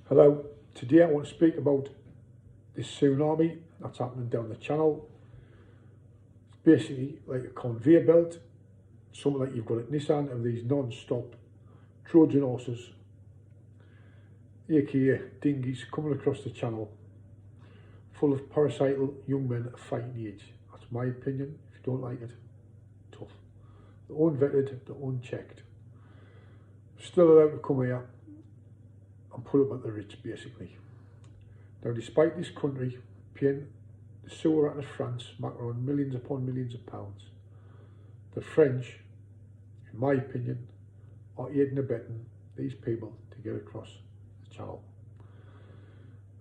Hello, today I want to speak about this tsunami that's happening down the channel. It's basically like a conveyor belt, something like you've got at Nissan of these non-stop Trojan horses, aka dinghies, coming across the channel, full of parasital young men of fighting age. That's my opinion. If you don't like it, tough. They're unvetted, they're unchecked. Still allowed to come here and put up at the rich, basically. Now, despite this country paying the sewer out of France around millions upon millions of pounds, the French, in my opinion, are aiding and abetting these people to get across the channel.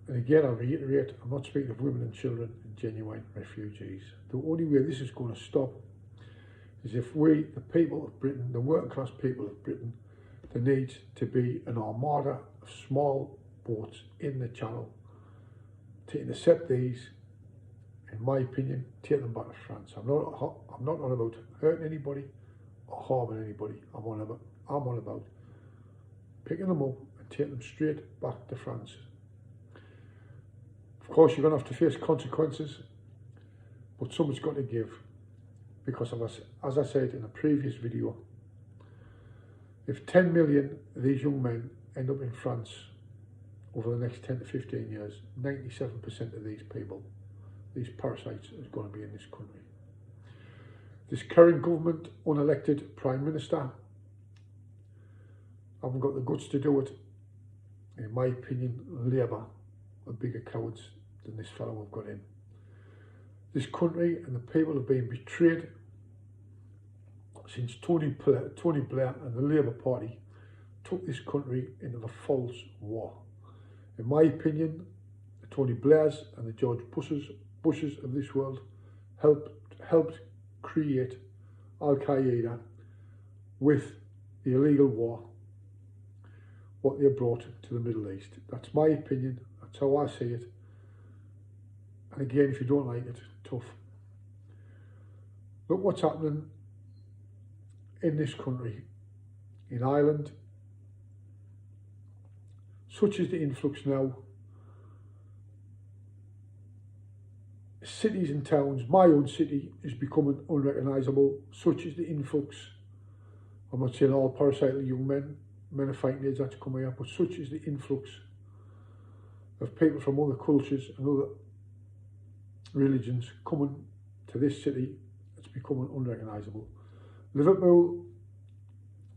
And again, I reiterate, I'm not speaking of women and children and genuine refugees. The only way this is going to stop is if we, the people of Britain, the working class people of Britain, there needs to be an armada of small boats in the channel to intercept these, in my opinion, take them back to France. I'm not on about hurting anybody or harming anybody. I'm on about picking them up and taking them straight back to France. Of course, you're going to have to face consequences, but someone's got to give, because of us, as I said in a previous video, if 10 million of these young men end up in France over the next 10 to 15 years, 97% of these people, these parasites, is going to be in this country. This current government, unelected Prime Minister, haven't got the guts to do it. In my opinion, Labour are bigger cowards than this fellow we've got in. This country and the people have been betrayed since Tony Blair and the Labour Party took this country into the false war. In my opinion, the Tony Blairs and the George Bushes of this world helped create Al-Qaeda with the illegal war, what they brought to the Middle East. That's my opinion, that's how I see it. And again, if you don't like it, tough. Look what's happening in this country, in Ireland. Such is the influx now. Cities and towns, my own city is becoming unrecognisable. Such is the influx. I'm not saying all parasital young men of fighting age that's coming here, but such is the influx of people from other cultures and other religions coming to this city. It's becoming unrecognisable. Liverpool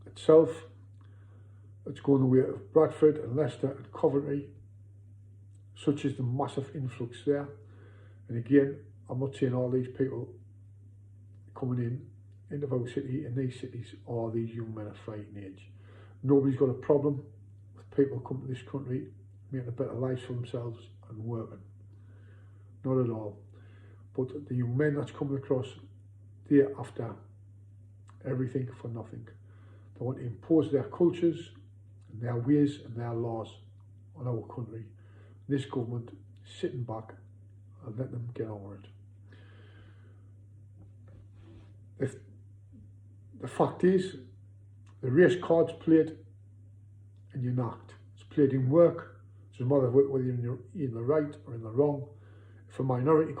itself, it's going the way of Bradford and Leicester and Coventry. Such is the massive influx there. And again, I'm not saying all these people coming into our city, in these cities, are these young men of fighting age. Nobody's got a problem with people coming to this country, making a better life for themselves and working. Not at all. But the young men that's coming across, they're after everything for nothing. They want to impose their cultures and their ways and their laws on our country. This government is sitting back and let them get on with it. The fact is, the race card's played and you're knocked. It's played in work. It doesn't matter whether you're in the right or in the wrong. If a minority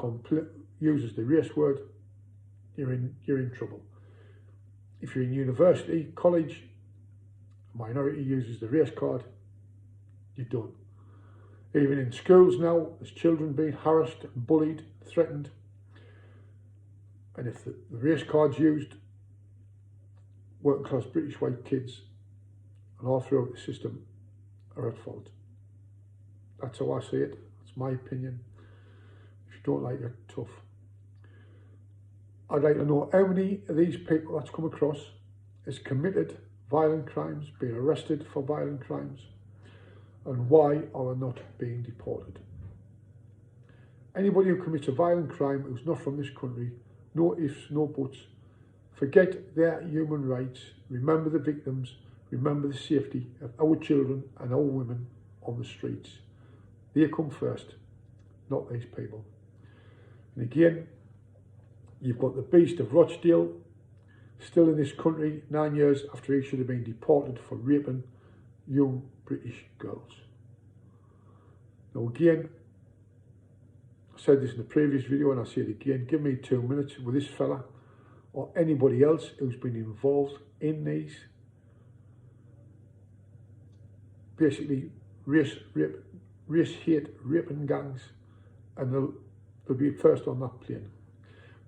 uses the race word, you're in trouble. If you're in university, college, a minority uses the race card, you're done. Even in schools now, there's children being harassed, bullied, threatened. And if the race card's used, working class British white kids and all throughout the system are at fault. That's how I see it. That's my opinion. If you don't like it, tough. I'd like to know how many of these people that's come across has committed violent crimes, been arrested for violent crimes, and why are they not being deported? Anybody who commits a violent crime who's not from this country, no ifs, no buts, forget their human rights, remember the victims, remember the safety of our children and our women on the streets. They come first, not these people. And again, you've got the beast of Rochdale still in this country 9 years after he should have been deported for raping young British girls. Now again, I said this in the previous video and I say it again, give me 2 minutes with this fella or anybody else who's been involved in these basically race hate, raping gangs, and they'll be first on that plane.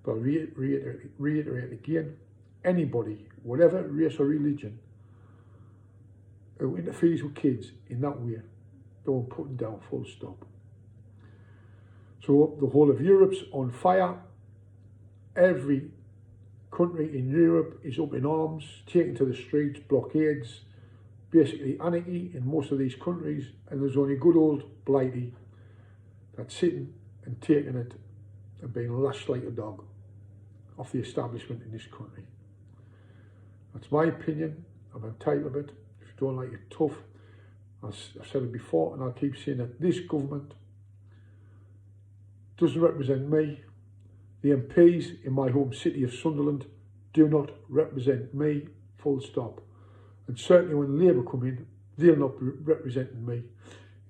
But I'll reiterate again, anybody, whatever race or religion, who interferes with kids in that way, they won't put them down, full stop. So the whole of Europe's on fire. Every country in Europe is up in arms, taking to the streets, blockades, basically anarchy in most of these countries, and there's only good old Blighty that's sitting and taking it and being lashed like a dog off the establishment in this country. That's my opinion. I'm entitled to it. If you don't like it, tough. I've said it before and I'll keep saying it. This government doesn't represent me. The MPs in my home city of Sunderland do not represent me, full stop. And certainly when Labour come in, they'll not be representing me.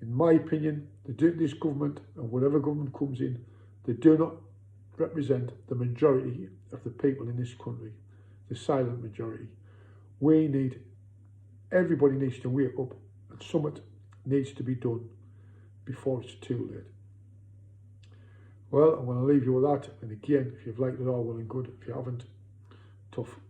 In my opinion, this government, and whatever government comes in, they do not represent the majority of the people in this country, the silent majority. Everybody needs to wake up, and something needs to be done before it's too late. Well, I'm going to leave you with that. And again, if you've liked it all, well and good. If you haven't, tough.